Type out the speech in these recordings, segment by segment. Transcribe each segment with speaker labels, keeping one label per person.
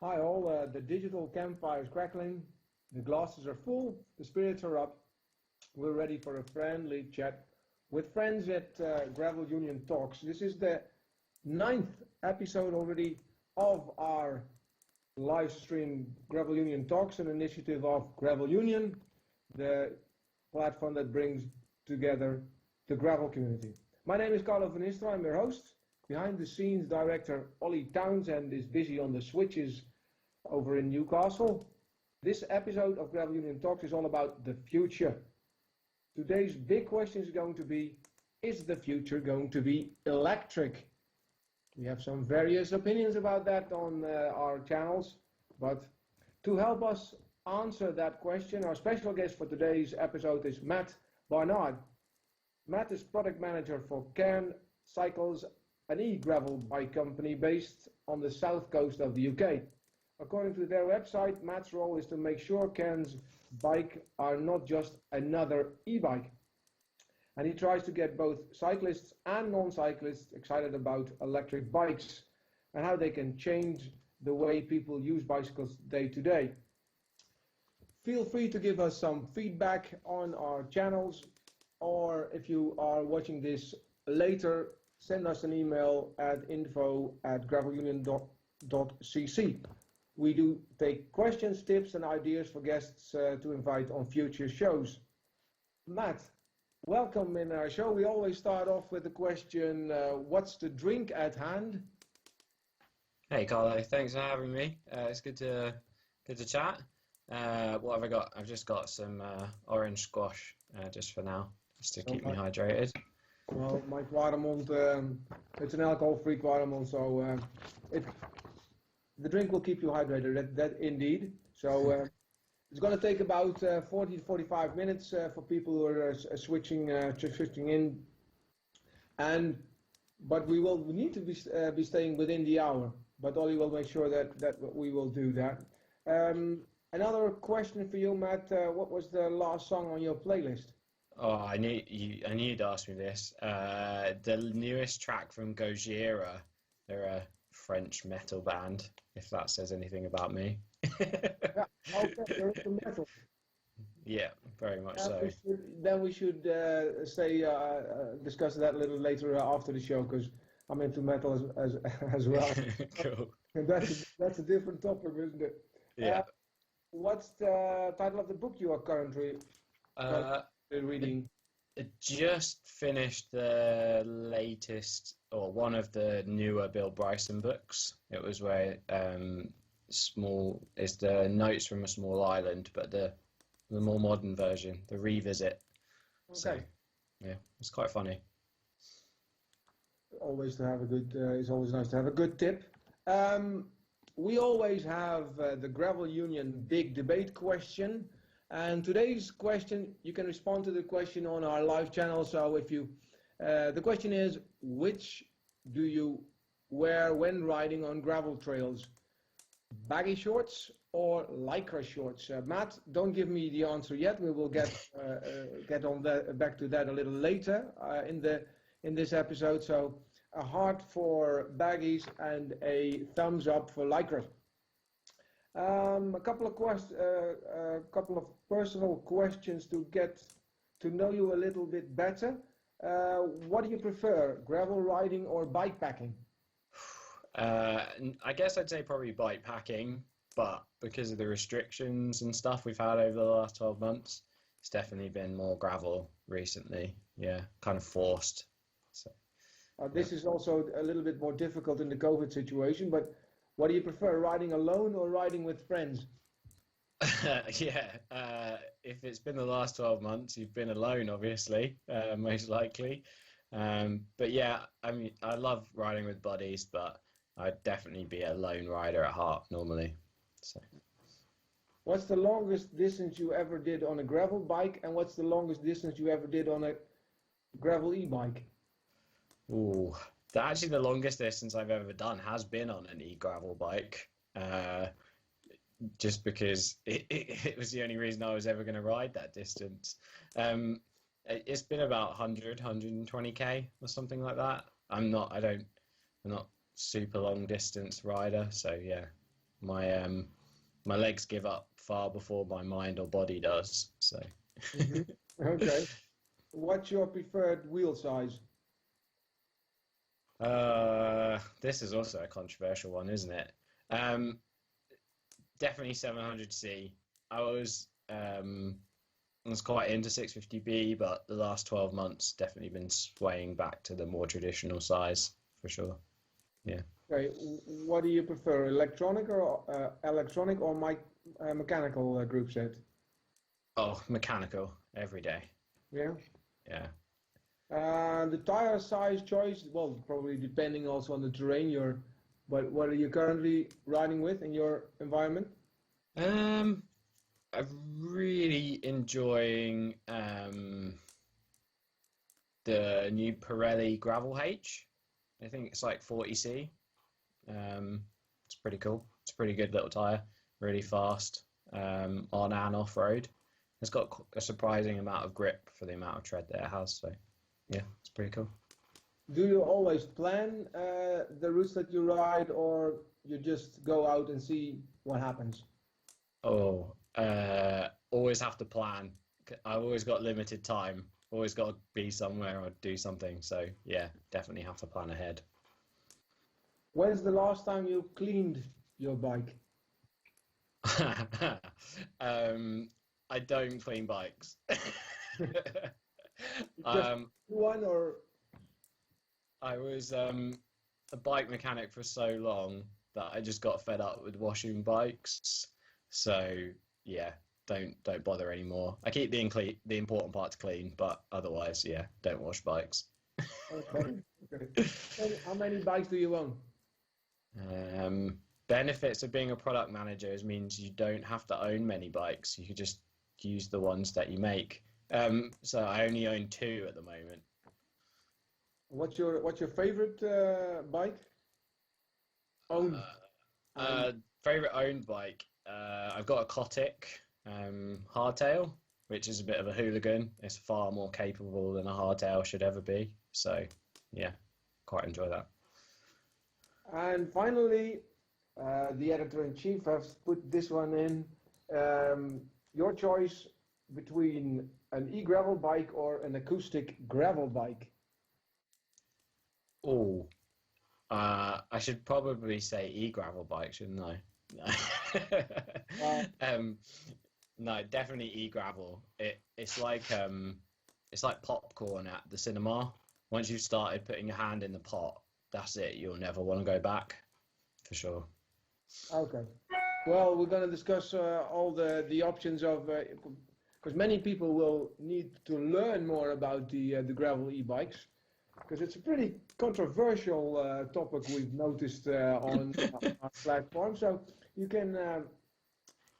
Speaker 1: Hi all, the digital campfire is crackling, the glasses are full, the spirits are up. We're ready for a friendly chat with friends at Gravel Union Talks. This is the ninth episode already of our live stream Gravel Union Talks, an initiative of Gravel Union, the platform that brings together the gravel community. My name is Carlo van Nistelrooy, I'm your host. Behind the scenes director Ollie Townsend is busy on the switches over in Newcastle. This episode of Gravel Union Talks is all about the future. Today's big question is going to be, is the future going to be electric? We have some various opinions about that on our channels, but to help us answer that question, our special guest for today's episode is Matt Barnard. Matt is product manager for Cairn Cycles, an e-gravel bike company based on the south coast of the UK. According to their website, Matt's role is to make sure Cairn's bike are not just another e-bike. And he tries to get both cyclists and non-cyclists excited about electric bikes and how they can change the way people use bicycles day to day. Feel free to give us some feedback on our channels, or if you are watching this later, send us an email at info@gravelunion.cc. We do take questions, tips and ideas for guests to invite on future shows. Matt, welcome in our show. We always start off with the question, what's the drink at hand?
Speaker 2: Hey Carlo, thanks for having me. It's good to chat. What have I got? I've just got some orange squash just for now, just to keep me hydrated.
Speaker 1: Well, my Quaremont, it's an alcohol-free Quaremont, so the drink will keep you hydrated, that indeed. So it's going to take about 40 to 45 minutes for people who are switching in, but we need to be staying within the hour. But Ollie will make sure that we will do that. Another question for you, Matt. What was the last song on your playlist?
Speaker 2: Oh, I knew you'd ask me this. The newest track from Gojira. They're a French metal band, if that says anything about me.
Speaker 1: Yeah, okay, you're into metal.
Speaker 2: Yeah, very much so.
Speaker 1: We should discuss that a little later after the show, because I'm into metal as well.
Speaker 2: Cool.
Speaker 1: And that's a different topic, isn't it?
Speaker 2: Yeah.
Speaker 1: What's the title of the book you are currently reading?
Speaker 2: I just finished the latest, or one of the newer Bill Bryson books. It was where it's the Notes from a Small Island, but the more modern version, the revisit.
Speaker 1: Okay.
Speaker 2: So, yeah, it's quite funny.
Speaker 1: It's always nice to have a good tip. We always have the Gravel Union big debate question. And today's question, you can respond to the question on our live channel. So if you, the question is, which do you wear when riding on gravel trails? Baggy shorts or lycra shorts? Matt, don't give me the answer yet. We will get on back to that a little later in this episode. So a heart for baggies and a thumbs up for lycra. A couple of personal questions to get to know you a little bit better. What do you prefer, gravel riding or bike packing?
Speaker 2: I guess I'd say probably bike packing, but because of the restrictions and stuff we've had over the last 12 months, it's definitely been more gravel recently. Yeah, kind of forced. So
Speaker 1: this is also a little bit more difficult in the COVID situation, but what do you prefer, riding alone or riding with friends?
Speaker 2: Yeah, if it's been the last 12 months, you've been alone, obviously, most likely. But yeah, I mean, I love riding with buddies, but I'd definitely be a lone rider at heart normally. So,
Speaker 1: what's the longest distance you ever did on a gravel bike, and what's the longest distance you ever did on a gravel e-bike?
Speaker 2: Ooh, actually the longest distance I've ever done has been on an e-gravel bike. Just because it was the only reason I was ever going to ride that distance. It's been about 120k or something like that. I'm not super long distance rider, so yeah. my legs give up far before my mind or body does. So.
Speaker 1: Mhm. Okay. What's your preferred wheel size?
Speaker 2: This is also a controversial one, isn't it? Um, Definitely 700C. I was quite into 650B, but the last 12 months definitely been swaying back to the more traditional size for sure. Yeah.
Speaker 1: Okay. What do you prefer, electronic or mechanical group set?
Speaker 2: Oh, mechanical every day.
Speaker 1: Yeah.
Speaker 2: Yeah.
Speaker 1: The tire size choice, well, probably depending also on the terrain but what are you currently riding with in your environment?
Speaker 2: Um, I'm really enjoying the new Pirelli Gravel H. I think it's like 40C. It's pretty cool. It's a pretty good little tire, really fast on and off road. It's got a surprising amount of grip for the amount of tread that it has. So yeah, it's pretty cool.
Speaker 1: Do you always plan the routes that you ride, or you just go out and see what happens?
Speaker 2: Oh, always have to plan. I've always got limited time. Always got to be somewhere or do something. So yeah, definitely have to plan ahead.
Speaker 1: When's the last time you cleaned your bike?
Speaker 2: I don't clean bikes.
Speaker 1: Just one or
Speaker 2: I was a bike mechanic for so long that I just got fed up with washing bikes. So yeah, don't bother anymore. I keep the important parts clean, but otherwise, yeah, don't wash bikes.
Speaker 1: okay. Okay. And how many bikes do you own?
Speaker 2: Benefits of being a product manager means you don't have to own many bikes. You can just use the ones that you make. So I only own 2 at the moment.
Speaker 1: What's your favorite bike? Owned.
Speaker 2: Favorite owned bike. I've got a Kotick hardtail, which is a bit of a hooligan. It's far more capable than a hardtail should ever be. So yeah, quite enjoy that.
Speaker 1: And finally, the editor-in-chief has put this one in. Your choice between an e-gravel bike or an acoustic gravel bike.
Speaker 2: Oh, I should probably say e-gravel bike, shouldn't I? No. No, definitely e-gravel. It's like popcorn at the cinema. Once you've started putting your hand in the pot, that's it. You'll never want to go back, for sure.
Speaker 1: Okay. Well, we're going to discuss all the options of because many people will need to learn more about the gravel e-bikes, because it's a pretty controversial topic we've noticed on our platform. So you can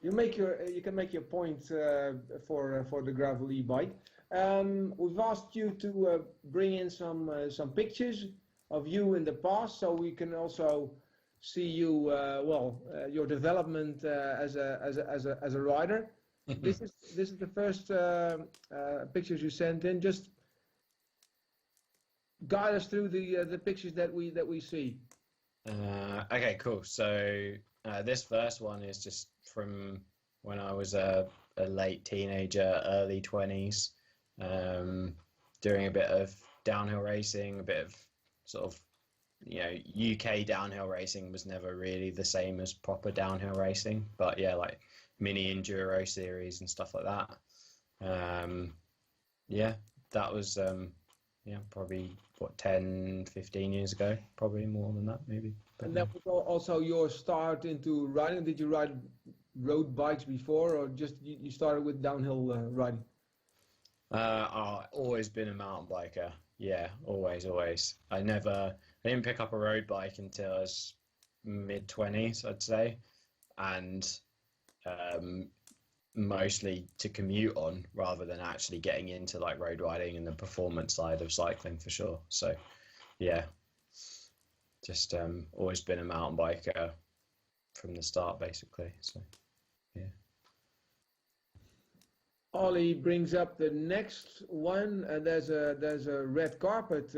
Speaker 1: you can make your point for the gravel e-bike. We've asked you to bring in some pictures of you in the past, so we can also see you your development as a rider. This is the first pictures you sent in. Just guide us through the pictures that we see.
Speaker 2: Okay, cool. So this first one is just from when I was a late teenager, early 20s, doing a bit of downhill racing, a bit of sort of, UK downhill racing was never really the same as proper downhill racing, but yeah, like mini enduro series and stuff like that. Yeah, that was probably 10, 15 years ago, probably more than that, maybe. But
Speaker 1: and that was also your start into riding. Did you ride road bikes before, or just you started with downhill riding?
Speaker 2: I've always been a mountain biker. Yeah, always. I didn't pick up a road bike until I was mid-20s, I'd say, and mostly to commute on rather than actually getting into like road riding and the performance side of cycling for sure. So yeah, just always been a mountain biker from the start basically. So yeah.
Speaker 1: Ollie brings up the next one. There's a red carpet.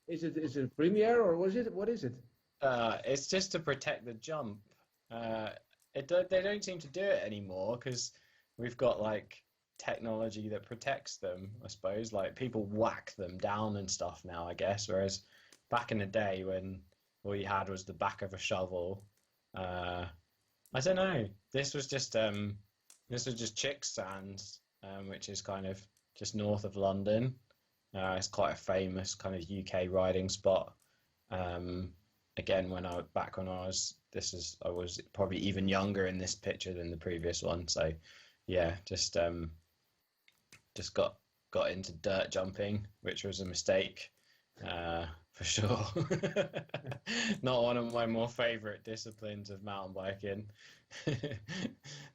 Speaker 1: Is it a premiere, or what is it?
Speaker 2: It's just to protect the jump. They don't seem to do it anymore because we've got like technology that protects them, I suppose. Like people whack them down and stuff now, I guess. Whereas back in the day when all you had was the back of a shovel, I don't know. This was just Chicksands, which is kind of just north of London. It's quite a famous kind of UK riding spot. Again, when I was I was probably even younger in this picture than the previous one. So yeah, just got into dirt jumping, which was a mistake, for sure. Not one of my more favorite disciplines of mountain biking.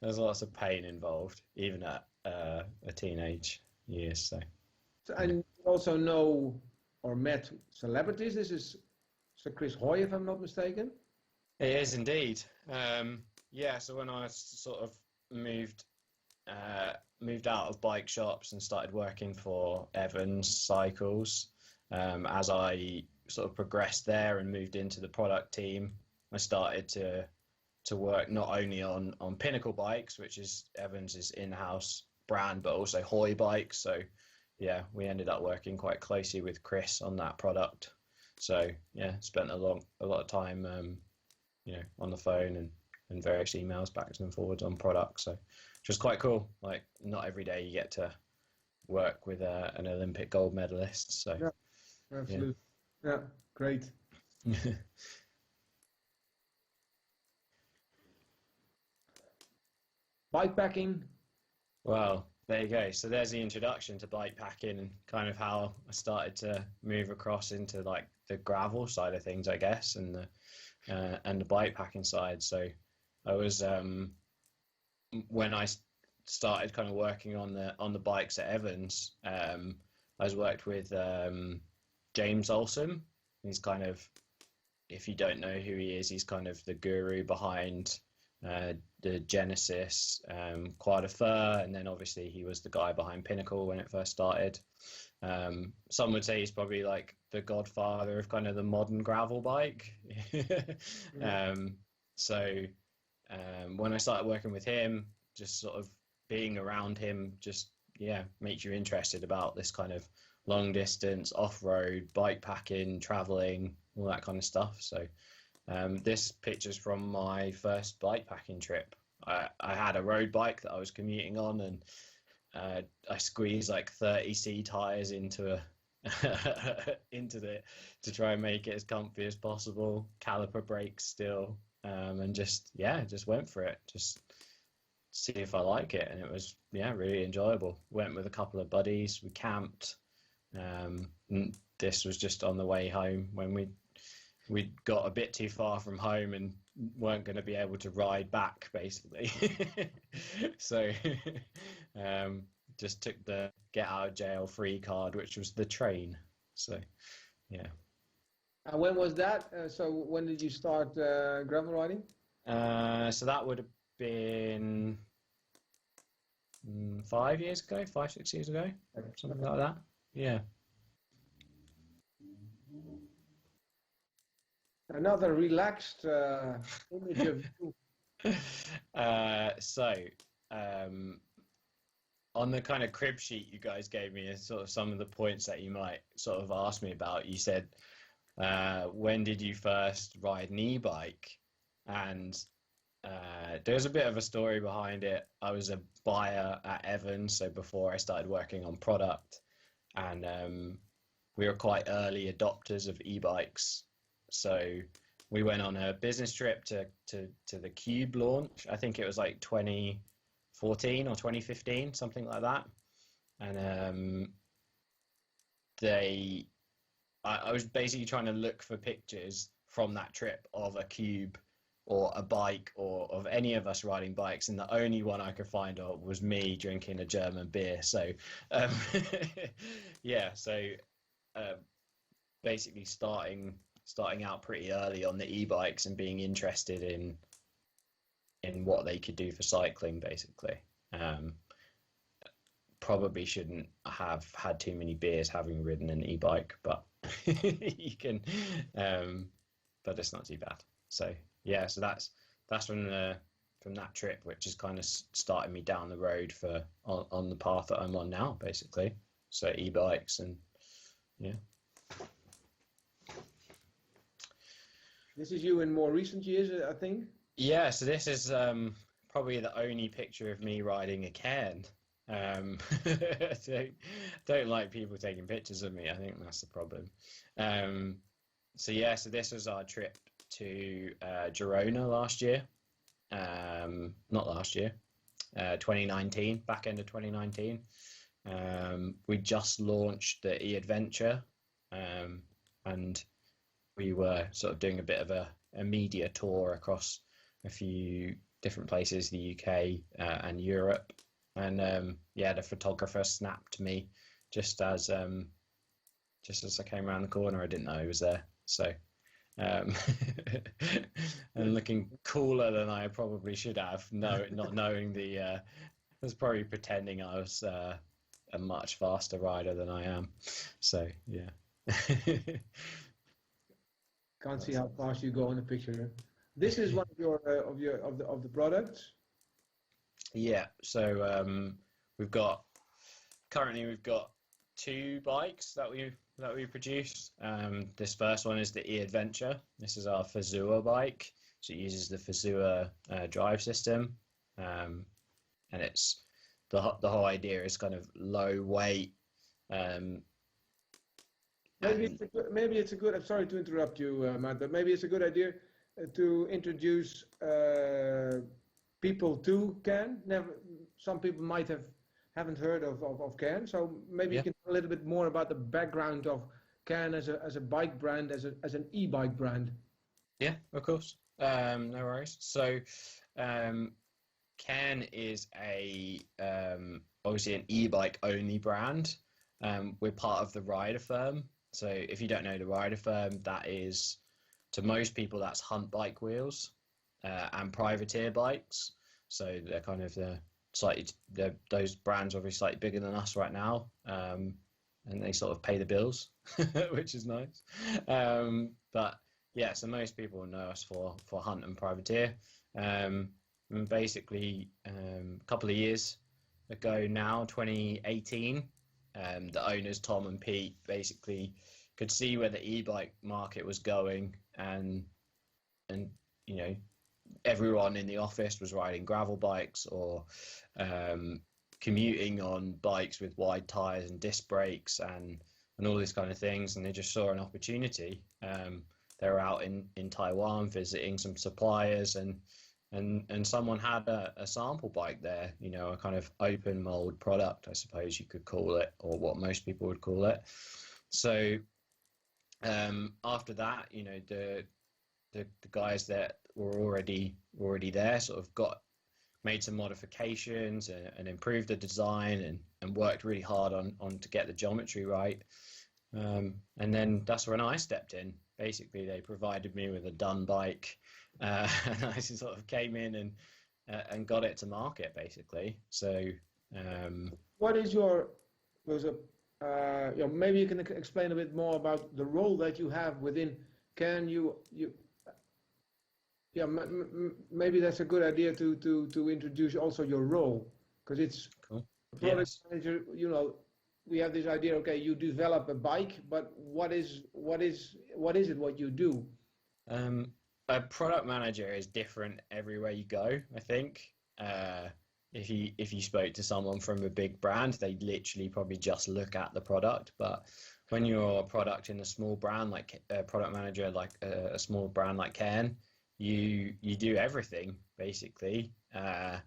Speaker 2: There's lots of pain involved, even at a teenage years. So
Speaker 1: And you also know or met celebrities. This is Sir Chris Hoy, if I'm not mistaken.
Speaker 2: it is indeed. Yeah, so when I sort of moved out of bike shops and started working for Evans Cycles, as I sort of progressed there and moved into the product team, I started to work not only on Pinnacle Bikes, which is Evans's in-house brand, but also Hoy Bikes. So yeah, we ended up working quite closely with Chris on that product. So yeah, spent a lot of time, on the phone and various emails backwards and forwards on products. So which was quite cool. Like not every day you get to work with an Olympic gold medalist. So
Speaker 1: yeah, absolutely. Yeah, great. Bikepacking.
Speaker 2: Well, there you go. So there's the introduction to bike packing and kind of how I started to move across into like the gravel side of things, I guess, and the bike packing side. So I was when I started kind of working on the bikes at Evans, I was worked with James Olsen. He's kind of, if you don't know who he is, he's kind of the guru behind the Genesis Quad of Fur, and then obviously he was the guy behind Pinnacle when it first started. Some would say he's probably like the godfather of kind of the modern gravel bike. So when I started working with him, just sort of being around him just makes you interested about this kind of long distance off-road bike packing, traveling, all that kind of stuff. So this picture's from my first bike packing trip. I had a road bike that I was commuting on, and I squeezed like 30C tires into to try and make it as comfy as possible. Caliper brakes still, and just went for it. Just see if I like it, and it was really enjoyable. Went with a couple of buddies. We camped. This was just on the way home when we got a bit too far from home and weren't going to be able to ride back, basically. So just took the get out of jail free card, which was the train. So yeah.
Speaker 1: And when was that? So when did you start gravel riding?
Speaker 2: So that would have been 5 years ago, 5-6 years ago, something like that. Yeah.
Speaker 1: Another relaxed image of you.
Speaker 2: On the kind of crib sheet you guys gave me, is sort of some of the points that you might sort of ask me about. You said, when did you first ride an e-bike? And there's a bit of a story behind it. I was a buyer at Evans, so before I started working on product, and we were quite early adopters of e-bikes. So we went on a business trip to the Cube launch. I think it was like 2014 or 2015, something like that. And I was basically trying to look for pictures from that trip of a Cube or a bike or of any of us riding bikes, and the only one I could find of was me drinking a German beer. So basically starting out pretty early on the e-bikes and being interested in what they could do for cycling, basically. Probably shouldn't have had too many beers having ridden an e-bike, but you can, but it's not too bad. So yeah, so that's from that trip, which has kind of started me down the road on the path that I'm on now, basically. So e-bikes and yeah.
Speaker 1: This is you in more recent years, I think.
Speaker 2: Yeah, so this is probably the only picture of me riding a Cairn. Don't like people taking pictures of me. I think that's the problem. So yeah, so this was our trip to Girona last year. Not last year, 2019, back end of 2019. We just launched the e-adventure, and we were sort of doing a bit of a media tour across a few different places, the UK and Europe. And yeah, the photographer snapped me just as I came around the corner. I didn't know he was there, so and looking cooler than I probably should have. No, not knowing I was probably pretending I was a much faster rider than I am. So yeah.
Speaker 1: Can't see how fast you go in the picture. This is one of the products.
Speaker 2: Yeah. So we've got 2 bikes that we produced. This first one is the e-adventure. This is our Fazua bike. So it uses the Fazua drive system, and it's the whole idea is kind of low weight.
Speaker 1: Maybe it's a good. I'm sorry to interrupt you, Matt, but maybe it's a good idea to introduce people to Cairn. Some people haven't heard of Cairn, so maybe you can tell a little bit more about the background of Cairn as a bike brand, as an e-bike brand.
Speaker 2: Yeah, of course. No worries. So, Cairn is obviously an e-bike only brand. We're part of the Rider Firm. So if you don't know the Rider Firm, that is, to most people, that's hunt bike wheels and privateer bikes. So they're kind of those brands are obviously slightly bigger than us right now, and they sort of pay the bills, which is nice. But yeah, so most people know us for hunt and privateer. And basically, a couple of years ago now, 2018. The owners, Tom and Pete, basically could see where the e-bike market was going, and you know, everyone in the office was riding gravel bikes or commuting on bikes with wide tires and disc brakes and all these kind of things, and they just saw an opportunity. They were out in Taiwan visiting some suppliers, and someone had a sample bike there, you know, a kind of open mold product, I suppose you could call it, or what most people would call it. So after that, you know, the guys that were already there sort of made some modifications and improved the design and worked really hard on to get the geometry right. And then that's when I stepped in. Basically, they provided me with a done bike. And I just sort of came in and got it to market, basically. So,
Speaker 1: what is maybe you can explain a bit more about the role that you have within Cairn. Maybe that's a good idea to introduce also your role, because it's
Speaker 2: cool.
Speaker 1: Product manager. You know, we have this idea. Okay, you develop a bike, but what is it? What you do?
Speaker 2: A product manager is different everywhere you go. I think if you spoke to someone from a big brand, they literally probably just look at the product. But when you're a product in a small brand, like a product manager, like a small brand like Cairn, you do everything basically. I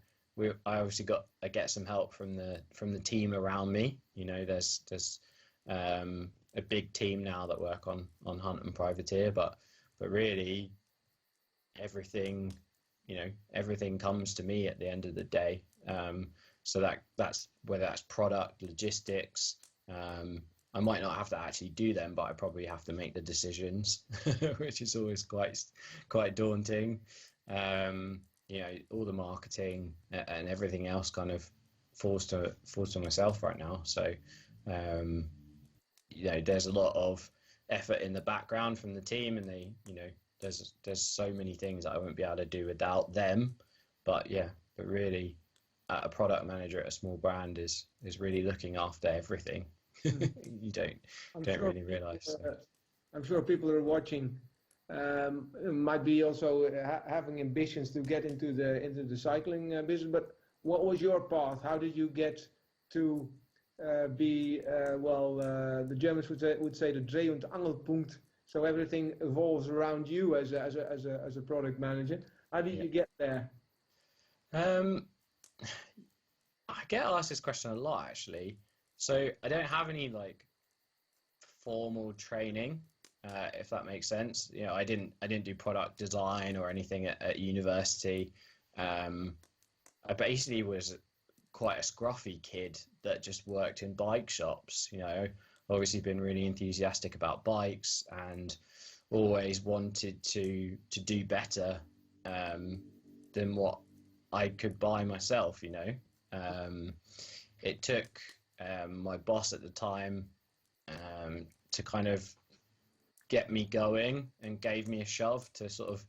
Speaker 2: obviously get some help from the team around me. You know, there's a big team now that work on hunt and privateer, but really everything comes to me at the end of the day. So that's whether that's product, logistics. I might not have to actually do them, but I probably have to make the decisions, which is always quite daunting. You know, all the marketing and everything else kind of falls to myself right now. So you know, there's a lot of effort in the background from the team, and they there's so many things that I wouldn't be able to do without them. But yeah, but really, a product manager at a small brand is really looking after everything. You don't really realize. So.
Speaker 1: I'm sure people who are watching might be also having ambitions to get into the cycling business. But what was your path? How did you get to be the Germans would say the Dreh- und Angelpunkt. So everything evolves around you as a product manager. How did you get there?
Speaker 2: I get asked this question a lot, actually. So I don't have any like formal training, if that makes sense. You know, I didn't do product design or anything at university. I basically was quite a scruffy kid that just worked in bike shops. You know, obviously been really enthusiastic about bikes and always wanted to do better than what I could buy myself. You know, it took my boss at the time to kind of get me going and gave me a shove to sort of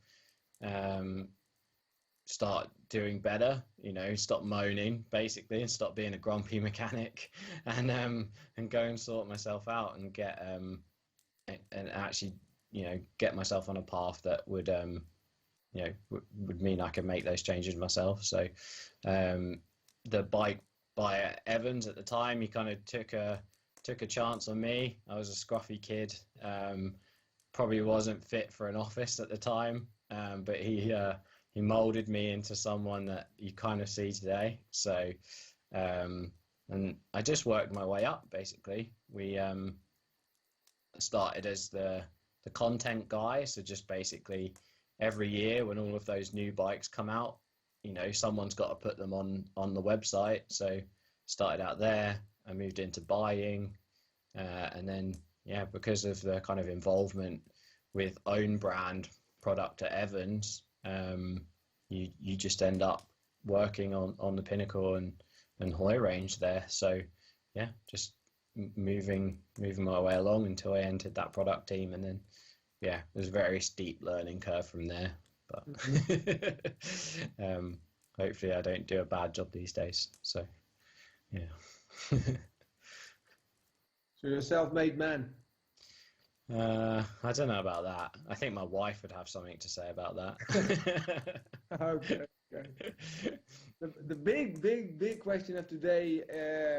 Speaker 2: start doing better, you know, stop moaning basically and stop being a grumpy mechanic and go and sort myself out and get and actually, you know, get myself on a path that would you know would mean I could make those changes myself. So the bike buyer Evans at the time, he kind of took a chance on me. I was a scruffy kid, probably wasn't fit for an office at the time, but he molded me into someone that you kind of see today. So and I just worked my way up basically. We started as the content guy, so just basically every year when all of those new bikes come out, you know, someone's got to put them on the website. So started out there, I moved into buying, and then yeah, because of the kind of involvement with own brand product at Evans, you just end up working on the Pinnacle and Hoy range there. So yeah, just moving my way along until I entered that product team, and then yeah, it was a very steep learning curve from there. But hopefully I don't do a bad job these days. So yeah.
Speaker 1: So you're a self-made man.
Speaker 2: I don't know about that. I think my wife would have something to say about that.
Speaker 1: Okay. The big question of today.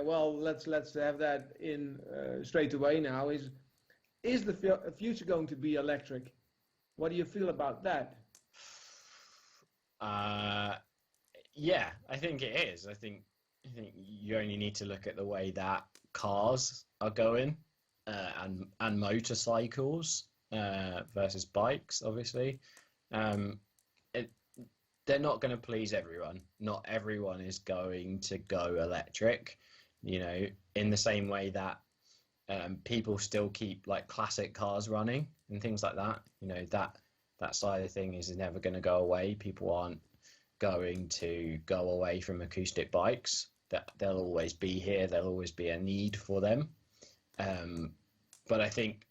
Speaker 1: Well, let's have that in straight away now. Is the future going to be electric? What do you feel about that?
Speaker 2: Yeah, I think it is. I think you only need to look at the way that cars are going. And motorcycles versus bikes, obviously. They're not going to please everyone. Not everyone is going to go electric, you know, in the same way that people still keep like classic cars running and things like that. You know, that side of the thing is never going to go away. People aren't going to go away from acoustic bikes. That they'll always be here. There'll always be a need for them. But I think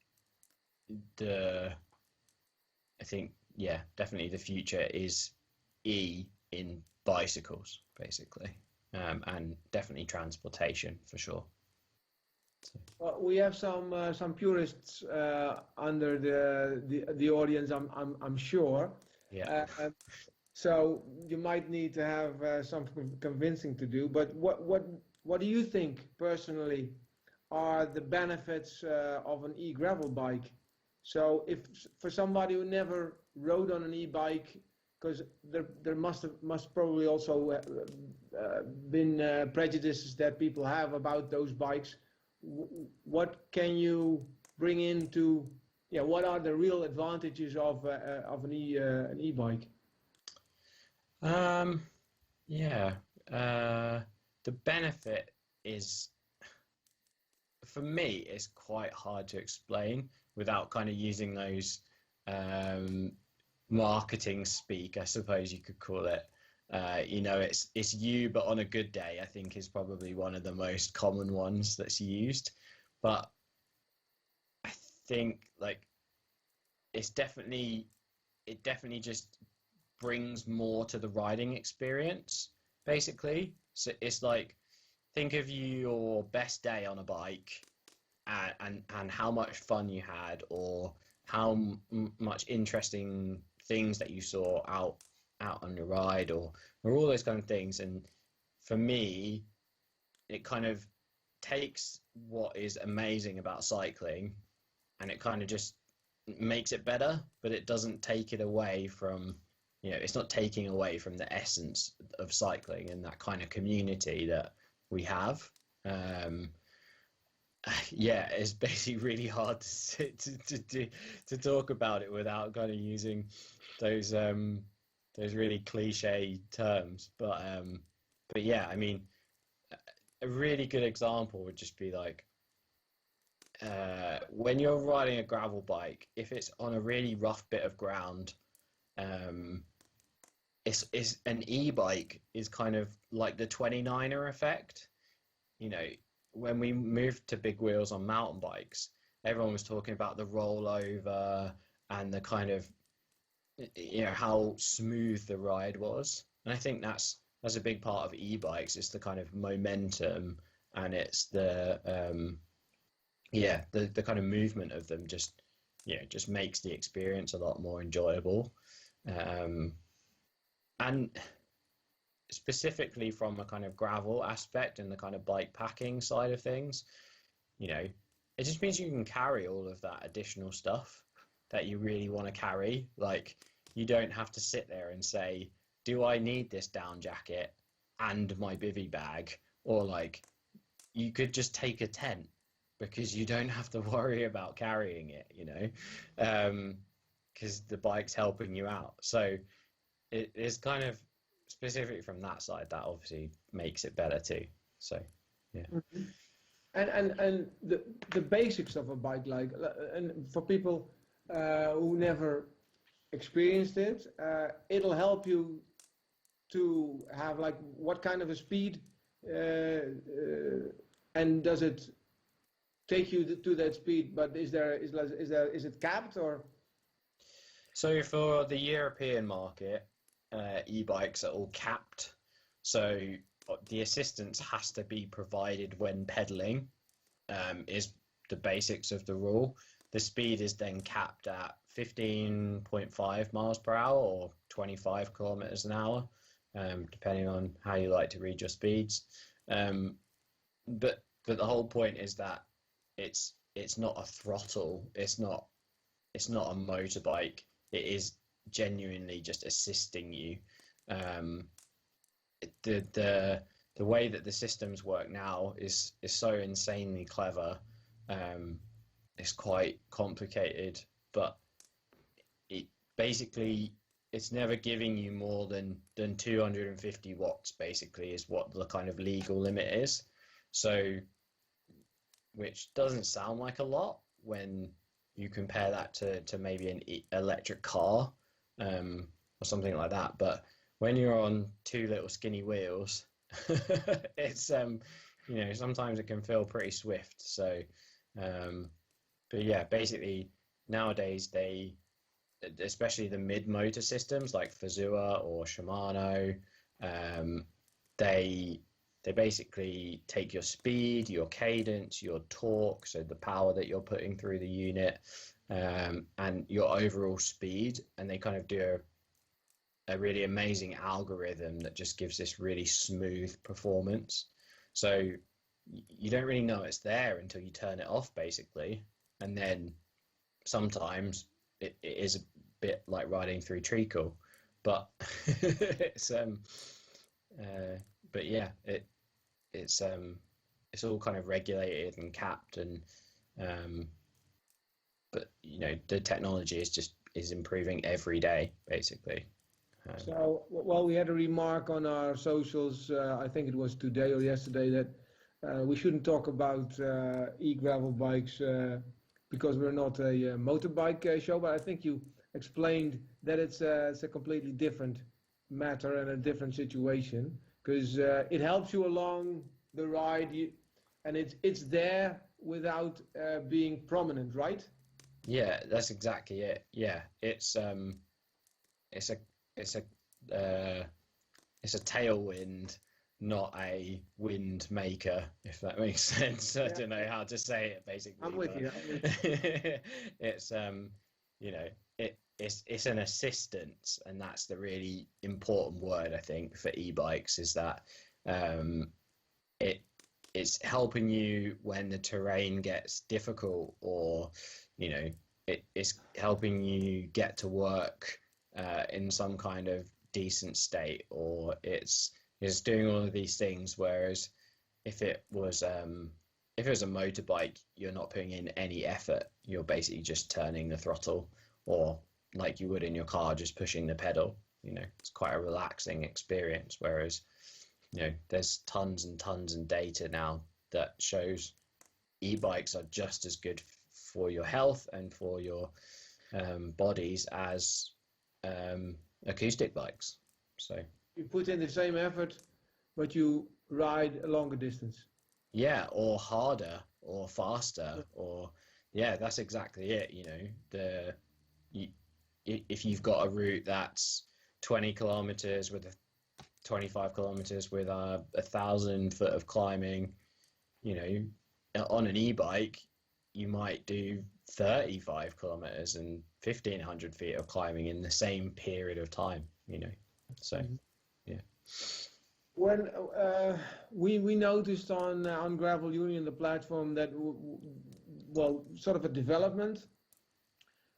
Speaker 2: yeah, definitely the future is in bicycles basically, and definitely transportation for sure. So.
Speaker 1: Well, we have some purists under the audience, I'm sure.
Speaker 2: Yeah.
Speaker 1: So you might need to have some convincing to do. But what do you think personally are the benefits of an e-gravel bike? So if for somebody who never rode on an e-bike, because there must probably also been prejudices that people have about those bikes. What can you bring into? Yeah, what are the real advantages of an e-bike?
Speaker 2: Yeah, the benefit is, for me, it's quite hard to explain without kind of using those marketing speak, I suppose you could call it. You know, it's you, but on a good day, I think is probably one of the most common ones that's used. But I think like it's definitely it definitely just brings more to the riding experience, basically. So it's like, think of your best day on a bike, and how much fun you had, or how much interesting things that you saw out on your ride, or all those kind of things. And for me, it kind of takes what is amazing about cycling, and it kind of just makes it better, but it doesn't take it away from, it's not taking away from the essence of cycling and that kind of community that we have. Yeah, it's basically really hard to talk about it without kind of using those really cliche terms. But yeah, I mean, a really good example would just be like, when you're riding a gravel bike, if it's on a really rough bit of ground, it's an e-bike is kind of like the 29er effect. When we moved to big wheels on mountain bikes, everyone was talking about the rollover and the kind of, how smooth the ride was. And I think that's a big part of e-bikes. It's the kind of momentum, and it's the the kind of movement of them just makes the experience a lot more enjoyable. And specifically from a kind of gravel aspect and the kind of bike packing side of things, it just means you can carry all of that additional stuff that you really want to carry. Like, you don't have to sit there and say, do I need this down jacket and my bivy bag? Or like, you could just take a tent, because you don't have to worry about carrying it, because the bike's helping you out. So it is kind of specific from that side that obviously makes it better too. So yeah.
Speaker 1: Mm-hmm. And the basics of a bike, like, and for people who never experienced it, it'll help you to have, like, what kind of a speed, and does it take you to that speed, but is it capped, or?
Speaker 2: So for the European market, e-bikes are all capped. So the assistance has to be provided when pedaling, is the basics of the rule. The speed is then capped at 15.5 miles per hour or 25 kilometers an hour, depending on how you like to read your speeds. But the whole point is that it's not a throttle. It's not a motorbike. It is genuinely just assisting you. The way that the systems work now is so insanely clever. It's quite complicated, but it basically, it's never giving you more than 250 watts, basically, is what the kind of legal limit is. So, which doesn't sound like a lot when you compare that to maybe an electric car, or something like that. But when you're on two little skinny wheels, it's sometimes it can feel pretty swift. So, but yeah, basically nowadays especially the mid-motor systems like Fazua or Shimano, they basically take your speed, your cadence, your torque, so the power that you're putting through the unit, and your overall speed, and they kind of do a really amazing algorithm that just gives this really smooth performance. So you don't really know it's there until you turn it off, basically. And then sometimes it is a bit like riding through treacle, but but yeah, it's all kind of regulated and capped, and but the technology is improving every day, basically.
Speaker 1: So, well, we had a remark on our socials, I think it was today or yesterday, that we shouldn't talk about e-gravel bikes because we're not a motorbike show, but I think you explained that it's a completely different matter and a different situation, because it helps you along the ride, and it's there without being prominent, right?
Speaker 2: Yeah, that's exactly it. Yeah, it's it's a it's a it's a tailwind, not a wind maker, if that makes sense. I don't know how to say it basically.
Speaker 1: I'm with you.
Speaker 2: It's you know, it's an assistance, and that's the really important word I think for e-bikes, is that it's helping you when the terrain gets difficult, or it's helping you get to work in some kind of decent state, or it's doing all of these things. Whereas if it was a motorbike, you're not putting in any effort. You're basically just turning the throttle, or like you would in your car, just pushing the pedal. It's quite a relaxing experience. Whereas there's tons and tons of data now that shows e-bikes are just as good for your health and for your bodies as acoustic bikes. So
Speaker 1: you put in the same effort, but you ride a longer distance.
Speaker 2: Yeah, or harder, or faster, or that's exactly it. If you've got a route that's 20 kilometers with 25 kilometers with 1,000 foot of climbing, on an e-bike, you might do 35 kilometers and 1,500 feet of climbing in the same period of time. So yeah.
Speaker 1: When we noticed on Gravel Union, the platform, that sort of a development.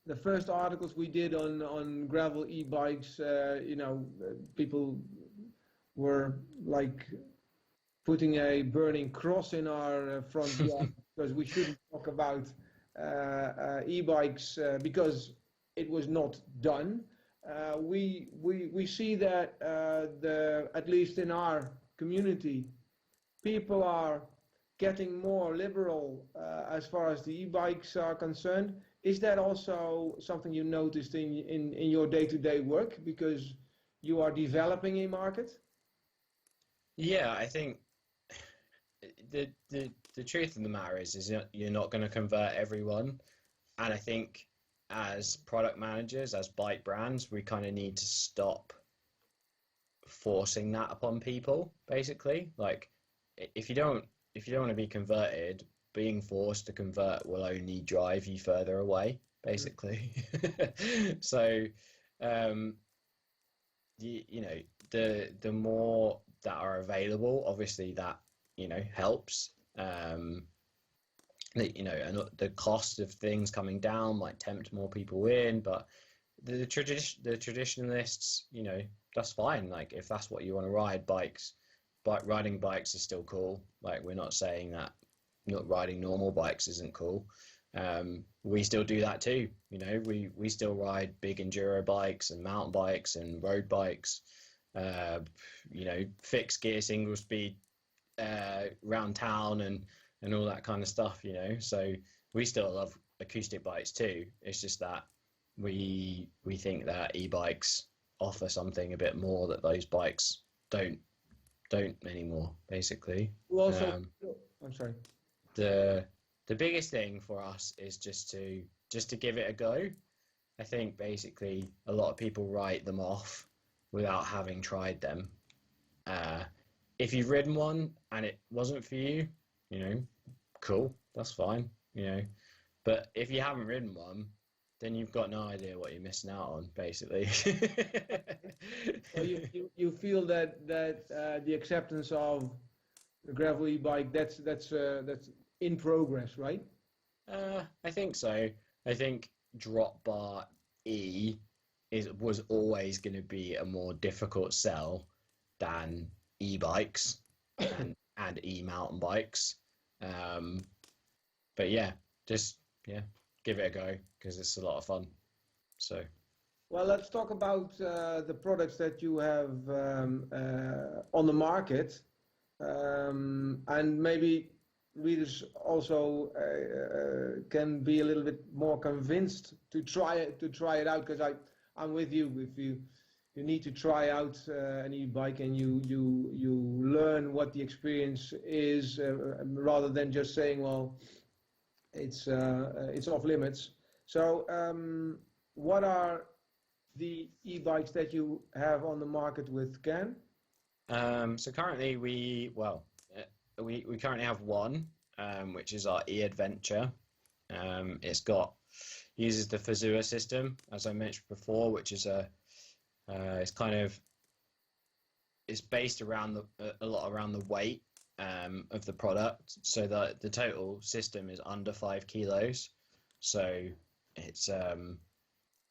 Speaker 1: The first articles we did on gravel e-bikes, people were like putting a burning cross in our front yard because we shouldn't talk about e-bikes because it was not done. We see that at least in our community, people are getting more liberal as far as the e-bikes are concerned. Is that also something you noticed in your day-to-day work because you are developing a market?
Speaker 2: Yeah, I think the truth of the matter is you're not going to convert everyone, and I think as product managers, as bike brands, we kind of need to stop forcing that upon people. Basically, like if you don't want to be converted, being forced to convert will only drive you further away, basically. So, the more that are available, obviously that helps. And the cost of things coming down might tempt more people in, but the traditionalists, that's fine. Like if that's what you want to ride, riding bikes is still cool. Like we're not saying that not riding normal bikes isn't cool. We still do that too. We still ride big enduro bikes and mountain bikes and road bikes. Fixed gear, single speed, round town and all that kind of stuff. So we still love acoustic bikes too. It's just that we think that e-bikes offer something a bit more that those bikes don't anymore. Basically.
Speaker 1: Well, also, I'm sorry.
Speaker 2: The biggest thing for us is just to give it a go. I think basically a lot of people write them off without having tried them. If you've ridden one and it wasn't for you, cool, that's fine, But if you haven't ridden one, then you've got no idea what you're missing out on, basically.
Speaker 1: So you feel that the acceptance of the gravel e-bike that's in progress, right?
Speaker 2: I think so. I think drop bar E was always going to be a more difficult sell than e-bikes and e-mountain bikes. But give it a go because it's a lot of fun. So.
Speaker 1: Well, let's talk about the products that you have on the market, and maybe readers also can be a little bit more convinced to try it out. Because I'm with you. If you need to try out an e-bike and you learn what the experience is, rather than just saying, well, it's off limits. So what are the e-bikes that you have on the market with Cairn?
Speaker 2: So currently we currently have one, which is our e-adventure. It's uses the Fazua system, as I mentioned before, which is it's based around a lot around the weight of the product, so that the total system is under 5 kilos. So it's a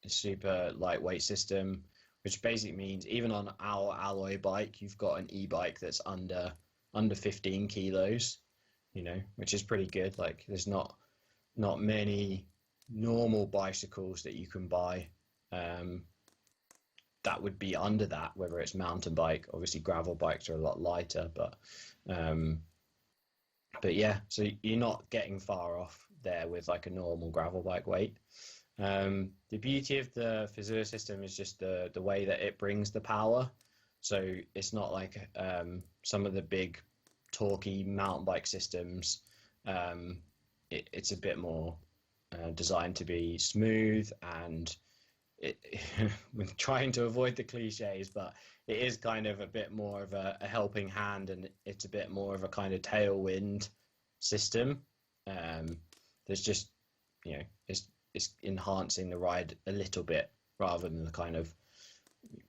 Speaker 2: super lightweight system, which basically means even on our alloy bike, you've got an e-bike that's under 15 kilos, which is pretty good. Like, there's not many normal bicycles that you can buy that would be under that, whether it's mountain bike. Obviously gravel bikes are a lot lighter, but yeah, so you're not getting far off there with like a normal gravel bike weight. The beauty of the Fazua system is just the way that it brings the power. So it's not like some of the big torquey mountain bike systems. It's a bit more designed to be smooth, and with trying to avoid the cliches, but it is kind of a bit more of a helping hand, and it's a bit more of a kind of tailwind system. There's just, it's enhancing the ride a little bit rather than the kind of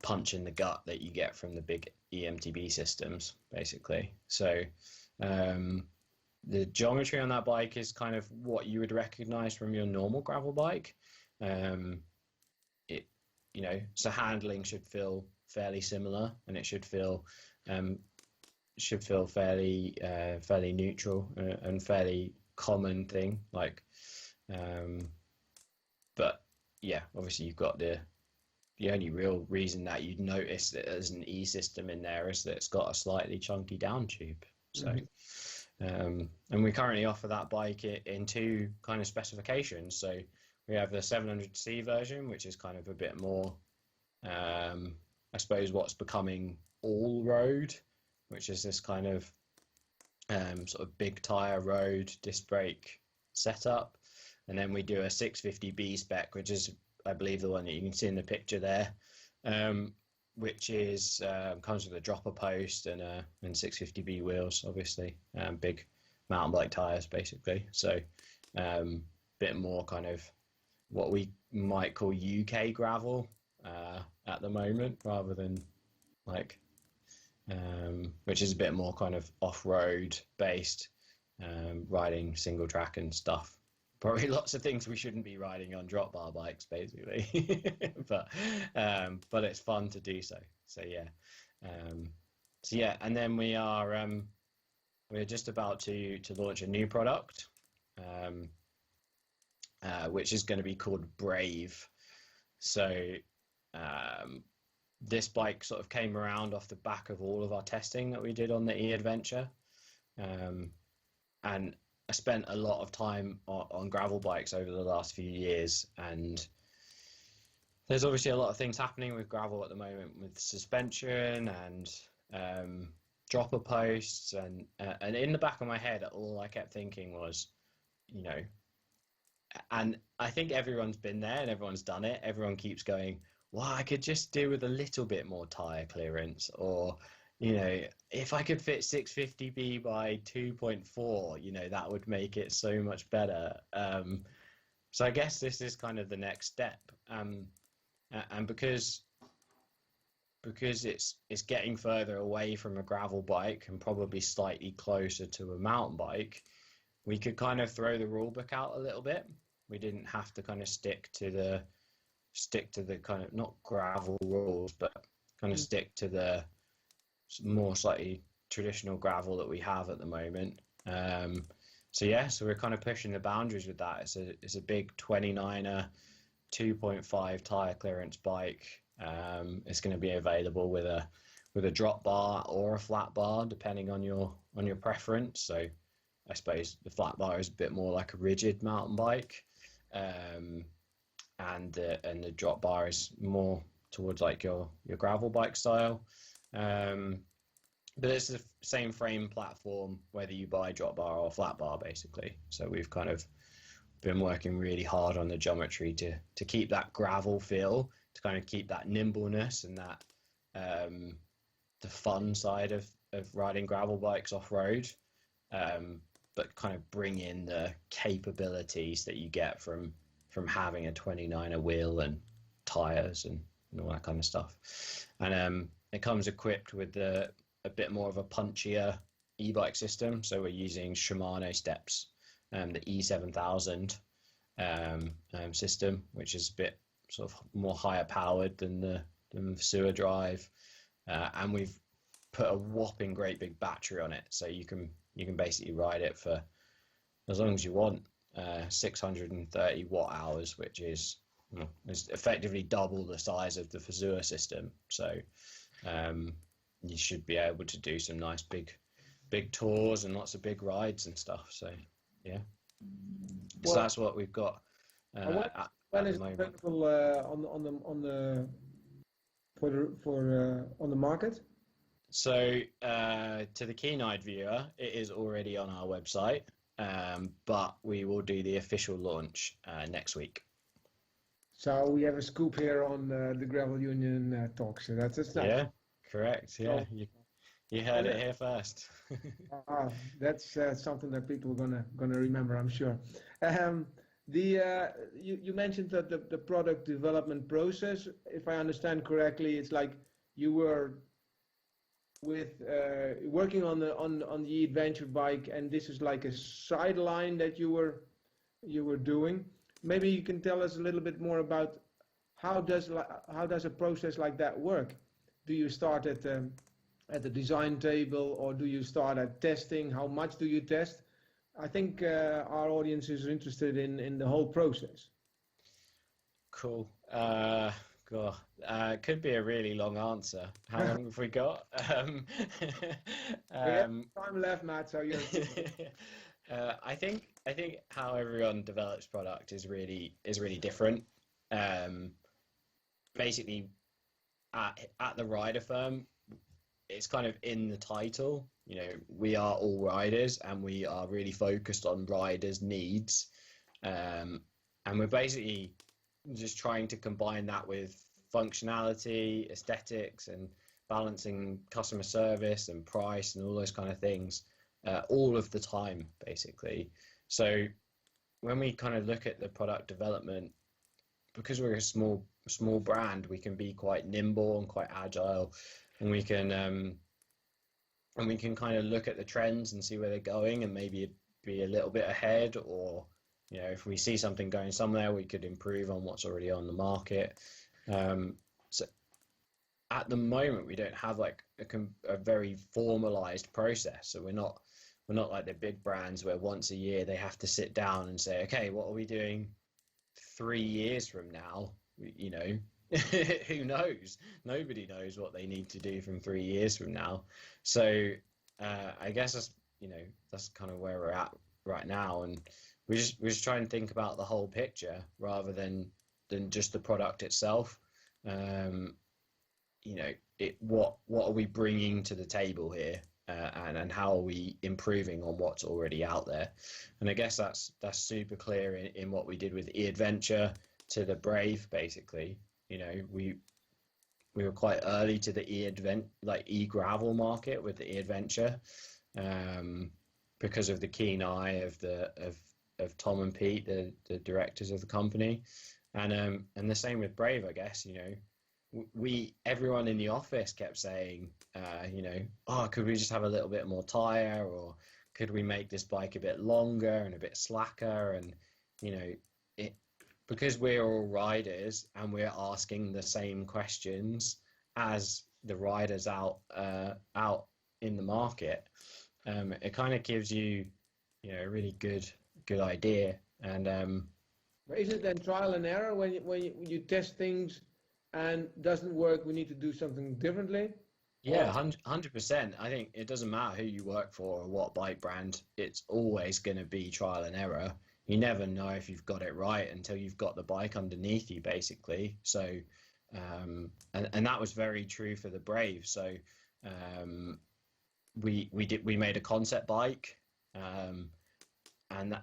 Speaker 2: punch in the gut that you get from the big EMTB systems, basically. So the geometry on that bike is kind of what you would recognize from your normal gravel bike. So handling should feel fairly similar, and it should feel fairly neutral and fairly common thing. Like, but yeah, obviously you've got the only real reason that you'd notice that there's an E system in there is that it's got a slightly chunky down tube. So, and we currently offer that bike in two kind of specifications. So we have the 700C version, which is kind of a bit more, I suppose, what's becoming all road, which is this kind of sort of big tire road disc brake setup. And then we do a 650B spec, which is, I believe, the one that you can see in the picture there, which is comes with a dropper post and 650B wheels, obviously, big mountain bike tires, basically. So bit more kind of what we might call UK gravel at the moment, rather than like which is a bit more kind of off-road based, riding single track and stuff. Probably lots of things we shouldn't be riding on drop bar bikes, basically. but it's fun to do so. So yeah, and then we're just about to launch a new product, which is going to be called Brave. So this bike sort of came around off the back of all of our testing that we did on the e-adventure, and I spent a lot of time on gravel bikes over the last few years, and there's obviously a lot of things happening with gravel at the moment, with suspension and dropper posts, and in the back of my head, all I kept thinking was, and I think everyone's been there and everyone's done it. Everyone keeps going, well, I could just do with a little bit more tire clearance, or if I could fit 650B by 2.4, that would make it so much better. So I guess this is kind of the next step. And because it's getting further away from a gravel bike and probably slightly closer to a mountain bike, we could kind of throw the rule book out a little bit. We didn't have to kind of stick to the kind of, not gravel rules, but kind of stick to the more slightly traditional gravel that we have at the moment. So we're kind of pushing the boundaries with that. It's a big 29er 2.5 tire clearance bike. It's going to be available with a drop bar or a flat bar, depending on your preference. So I suppose the flat bar is a bit more like a rigid mountain bike, and the drop bar is more towards like your gravel bike style. But it's the same frame platform whether you buy drop bar or flat bar, basically. So we've kind of been working really hard on the geometry to keep that gravel feel to kind of keep that nimbleness and that the fun side of riding gravel bikes off road, but kind of bring in the capabilities that you get from having a 29er wheel and tires and all that kind of stuff. And it comes equipped with a bit more of a punchier e-bike system. So we're using Shimano steps, the E7000 system, which is a bit sort of more higher powered than the sewer drive, and we've put a whopping great big battery on it, so you can basically ride it for as long as you want, 630 watt hours, which is effectively double the size of the Fazua system. So you should be able to do some nice big tours and lots of big rides and stuff. So yeah, well, so that's what we've got.
Speaker 1: When is it available on the market?
Speaker 2: So to the keen-eyed viewer, it is already on our website, but we will do the official launch next week.
Speaker 1: So we have a scoop here on the Gravel Union talk. So that's nice.
Speaker 2: Yeah, correct. Yeah, you heard it here first.
Speaker 1: That's something that people are gonna remember, I'm sure. You mentioned that the product development process, if I understand correctly, it's like you were working on the adventure bike, and this is like a sideline that you were doing. Maybe you can tell us a little bit more about how does a process like that work? Do you start at the design table, or do you start at testing? How much do you test? I think our audience is interested in the whole process.
Speaker 2: Cool. It could be a really long answer. How long have we got?
Speaker 1: We have time left, Matt. So you're.
Speaker 2: I think how everyone develops product is really different. Basically, at the rider firm, it's kind of in the title. You know, we are all riders, and we are really focused on riders' needs, and we're basically just trying to combine that with functionality, aesthetics, and balancing customer service and price and all those kind of things all of the time, basically. So when we kind of look at the product development, because we're a small brand, we can be quite nimble and quite agile, and we can kind of look at the trends and see where they're going, and maybe be a little bit ahead, or you know, if we see something going somewhere, we could improve on what's already on the market. So at the moment, we don't have like a very formalized process. So we're not like the big brands where once a year they have to sit down and say, okay, what are we doing 3 years from now? You know, who knows? Nobody knows what they need to do from 3 years from now. So I guess that's kind of where we're at right now, and we're just trying to think about the whole picture rather than just the product itself. You know, what are we bringing to the table here, and how are we improving on what's already out there? And I guess that's super clear in what we did with e-adventure to the Brave. Basically, you know, we were quite early to the e-gravel market with the e-adventure, because of the keen eye of Tom and Pete, the directors of the company, and the same with Brave, I guess. You know, everyone in the office kept saying, you know, oh, could we just have a little bit more tire, or could we make this bike a bit longer and a bit slacker? And you know, because we're all riders and we're asking the same questions as the riders out in the market, it kind of gives you know, a really good idea. And
Speaker 1: is it then trial and error when you test things and doesn't work, we need to do something differently?
Speaker 2: Yeah, 100%. I think it doesn't matter who you work for or what bike brand, it's always going to be trial and error. You never know if you've got it right until you've got the bike underneath you, basically. So and that was very true for the Brave. So we made a concept bike, and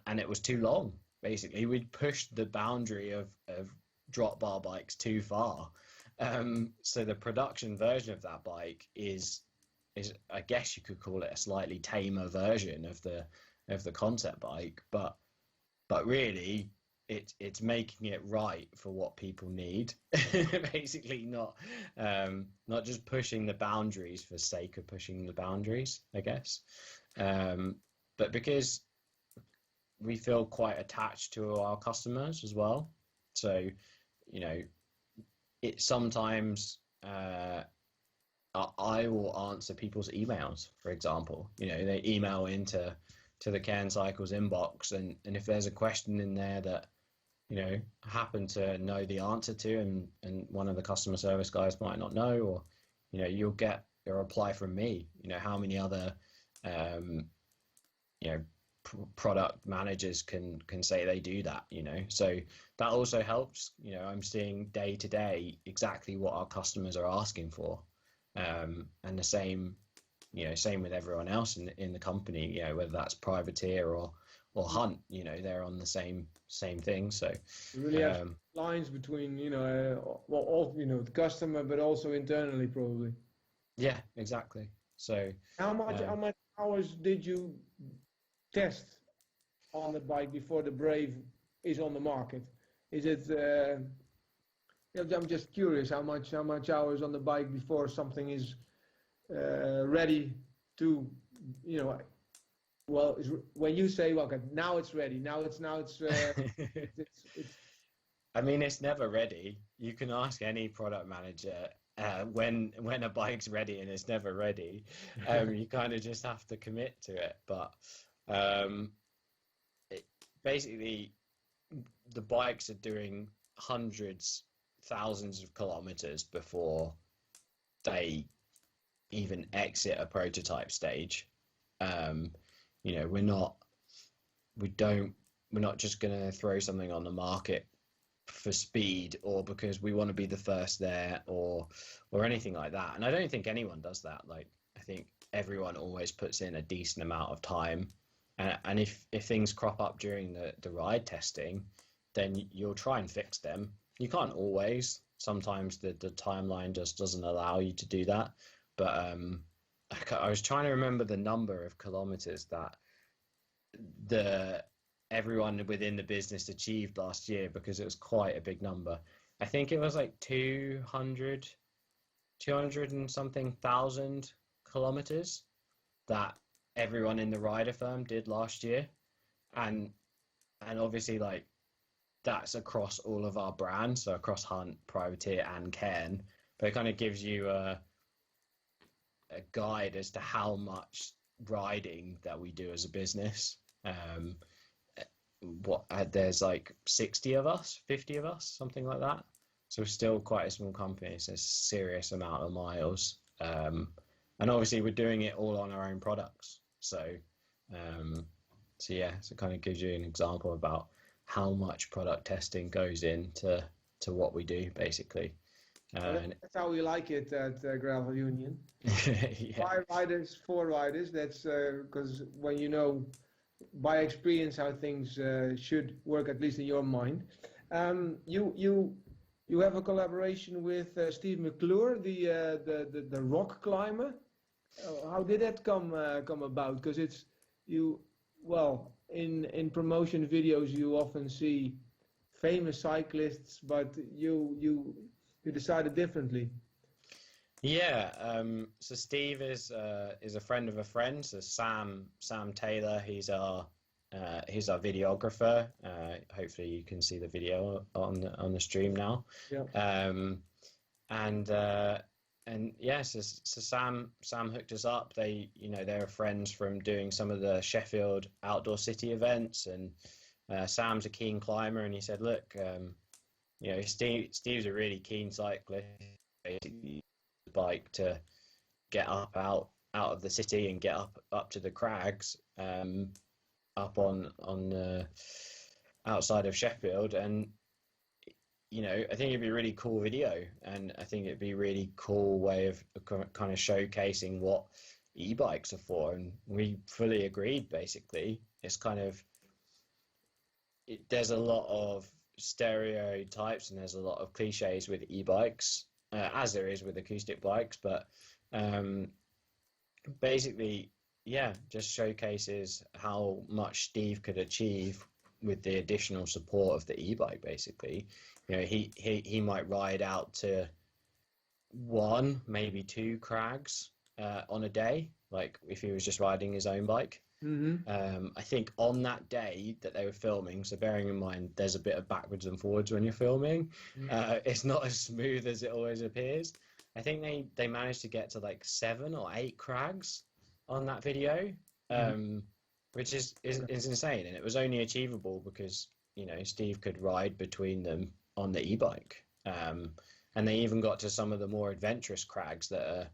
Speaker 2: it was too long. Basically, we'd pushed the boundary of drop bar bikes too far. So the production version of that bike is I guess you could call it a slightly tamer version of the concept bike, but really it's making it right for what people need. Basically not just pushing the boundaries for sake of pushing the boundaries, I guess. But because we feel quite attached to our customers as well. So, you know, it sometimes I will answer people's emails, for example. You know, they email into the Cairn Cycles inbox, and if there's a question in there that, you know, I happen to know the answer to, and one of the customer service guys might not know, or, you know, you'll get a reply from me. You know, how many other you know, product managers can say they do that, you know? So that also helps. You know, I'm seeing day to day exactly what our customers are asking for, and the same, you know, same with everyone else in the company. You know, whether that's privateer or hunt, you know, they're on the same thing. So
Speaker 1: you really have lines between, you know, well, all, you know, the customer, but also internally probably.
Speaker 2: Yeah, exactly. So
Speaker 1: how much hours did you test on the bike before the Brave is on the market? Is it I'm just curious how much hours on the bike before something is ready to, you know, well, when you say, well, okay, now it's ready, now it's
Speaker 2: I mean, it's never ready. You can ask any product manager when a bike's ready, and it's never ready. You kind of just have to commit to it. But basically, the bikes are doing hundreds, thousands of kilometers before they even exit a prototype stage. You know, we're not just going to throw something on the market for speed, or because we want to be the first there, or anything like that. And I don't think anyone does that. Like, I think everyone always puts in a decent amount of time, and if things crop up during the ride testing, then you'll try and fix them. You can't always. Sometimes the timeline just doesn't allow you to do that. But I was trying to remember the number of kilometers that everyone within the business achieved last year, because it was quite a big number. I think it was like 200 and something thousand kilometers that everyone in the rider firm did last year. And obviously, like, that's across all of our brands, so across Hunt, Privateer, and Cairn. But it kind of gives you a guide as to how much riding that we do as a business. There's like 60 of us, 50 of us, something like that. So we're still quite a small company. It's a serious amount of miles. And obviously we're doing it all on our own products. So yeah, so it kind of gives you an example about how much product testing goes into what we do, basically.
Speaker 1: That's how we like it at Gravel Union.
Speaker 2: Yeah.
Speaker 1: 5 riders, 4 riders. That's because when you know by experience how things should work, at least in your mind. You have a collaboration with Steve McClure, the rock climber. How did that come about? Because it's in promotion videos you often see famous cyclists, but you decided differently.
Speaker 2: Yeah, so Steve is a friend of a friend. So Sam Taylor, he's our videographer. Hopefully you can see the video on the stream now.
Speaker 1: Yeah.
Speaker 2: And yes, so Sam hooked us up. They're friends from doing some of the Sheffield Outdoor City events, and Sam's a keen climber, and he said, look, Steve's a really keen cyclist. Basically, bike to get up out of the city and get up to the crags, up on the outside of Sheffield. And I think it'd be a really cool video, and I think it'd be a really cool way of kind of showcasing what e-bikes are for. And we fully agreed. Basically, it's kind of there's a lot of stereotypes and there's a lot of cliches with e-bikes, as there is with acoustic bikes, but basically, yeah, just showcases how much Steve could achieve with the additional support of the e-bike. Basically, you know, he might ride out to one, maybe two crags on a day, like if he was just riding his own bike. I think on that day that they were filming, so bearing in mind there's a bit of backwards and forwards when you're filming, it's not as smooth as it always appears. I think they managed to get to like 7 or 8 crags on that video, which is insane, and it was only achievable because, you know, Steve could ride between them on the e-bike, and they even got to some of the more adventurous crags that are,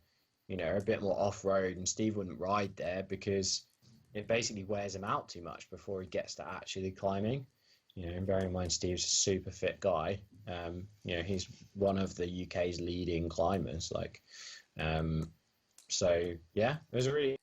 Speaker 2: you know, a bit more off-road, and Steve wouldn't ride there because it basically wears him out too much before he gets to actually climbing. You know, and bearing in mind Steve's a super fit guy, you know, he's one of the UK's leading climbers, like, so yeah, it was a really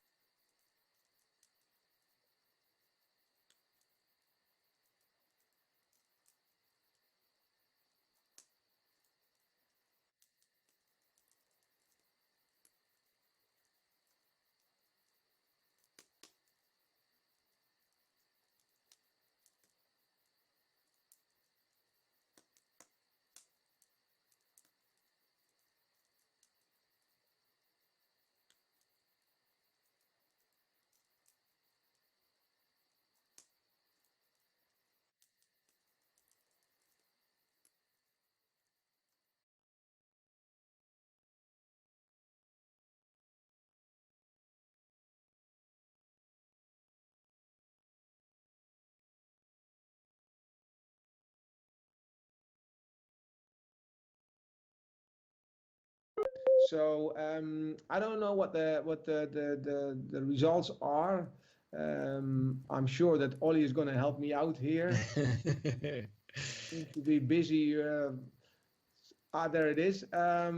Speaker 1: So I don't know what the results are. I'm sure that Ollie is going to help me out here. Seems to be busy. There it is. I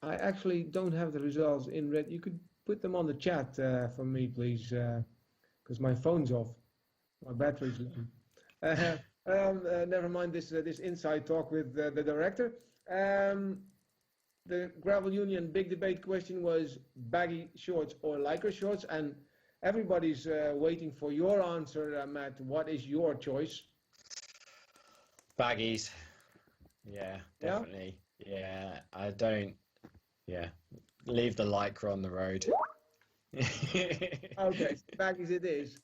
Speaker 1: actually don't have the results in red. You could put them on the chat for me, please, because my phone's off. My battery's low. Never mind this inside talk with the director. The Gravel Union big debate question was baggy shorts or lycra shorts, and everybody's waiting for your answer, Matt. What is your choice?
Speaker 2: baggies. Yeah, definitely. Yeah, I don't. Yeah, leave the lycra on the road.
Speaker 1: Okay, baggies it is.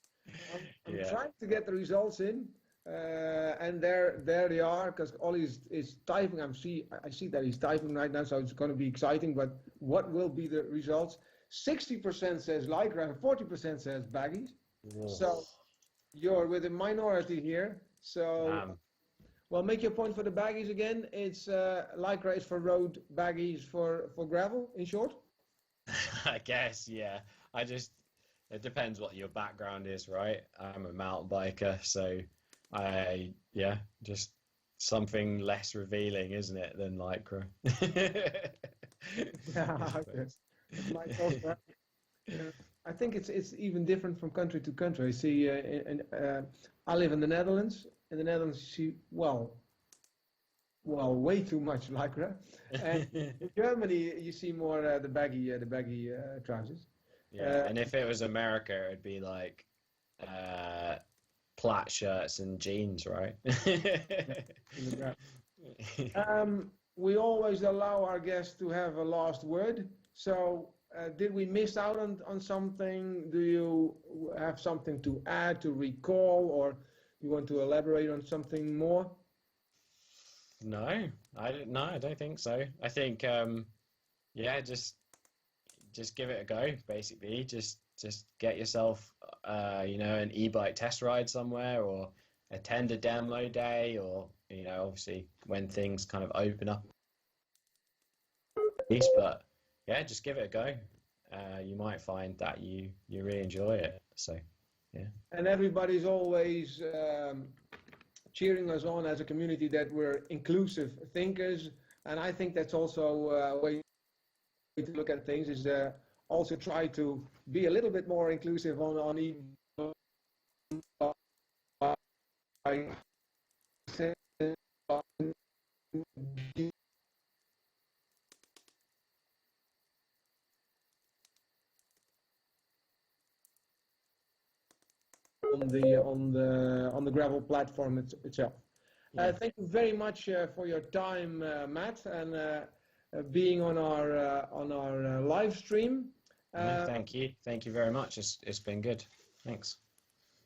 Speaker 1: I'm trying to get the results in. And there they are, because Ollie is typing. I see that he's typing right now, so it's going to be exciting. But what will be the results? 60% says lycra and 40% says baggies. Whoa. So you're with a minority here. So well, make your point for the baggies again. It's lycra is for road, baggies for gravel. In short,
Speaker 2: I guess, yeah. It depends what your background is, right? I'm a mountain biker, so just something less revealing, isn't it, than lycra?
Speaker 1: I think it's even different from country to country. I see, I live in the Netherlands. In the Netherlands, you see, well, way too much lycra. And in Germany, you see more the baggy trousers.
Speaker 2: Yeah, and if it was America, it'd be like plaid shirts and jeans, right?
Speaker 1: We always allow our guests to have a last word. So did we miss out on something? Do you have something to add, to recall, or you want to elaborate on something more?
Speaker 2: No, I don't think so. I think, just give it a go, basically. Just get yourself, an e-bike test ride somewhere, or attend a demo day, or, obviously when things kind of open up. But yeah, just give it a go. You might find that you really enjoy it. So, yeah. And
Speaker 1: everybody's always cheering us on as a community that we're inclusive thinkers. And I think that's also a way to look at things, is also try to be a little bit more inclusive on on the gravel platform itself.
Speaker 2: Yeah.
Speaker 1: Thank you very much for your time, Matt, and being on our live stream.
Speaker 2: Thank you. Thank you very much. It's been good. Thanks.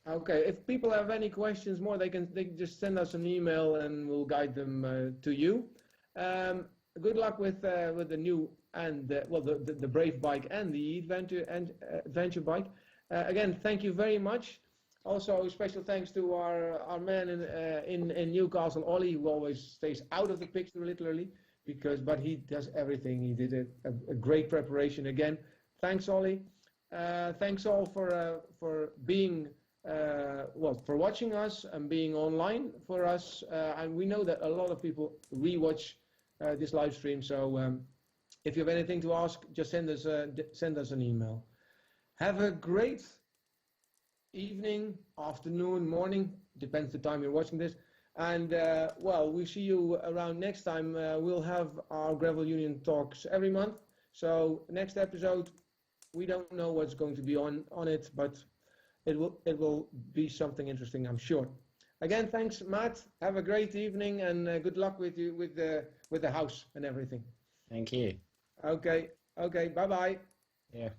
Speaker 1: Okay, if people have any questions more, they can just send us an email and we'll guide them to you. Good luck with the new and the Brave bike and the Adventure bike. Again, thank you very much. Also, special thanks to our man in Newcastle, Ollie, who always stays out of the picture literally, but he does everything. He did a great preparation again. Thanks, Ollie. Thanks all for being for watching us and being online for us. And we know that a lot of people rewatch this live stream. So if you have anything to ask, just send us an email. Have a great evening, afternoon, morning, depends the time you're watching this. And we'll see you around next time. We'll have our Gravel Union talks every month. So next episode, we don't know what's going to be on it, but it will be something interesting, I'm sure. Again, thanks, Matt. Have a great evening and good luck with you with the house and everything.
Speaker 2: Thank you.
Speaker 1: Okay. Bye bye.
Speaker 2: Yeah.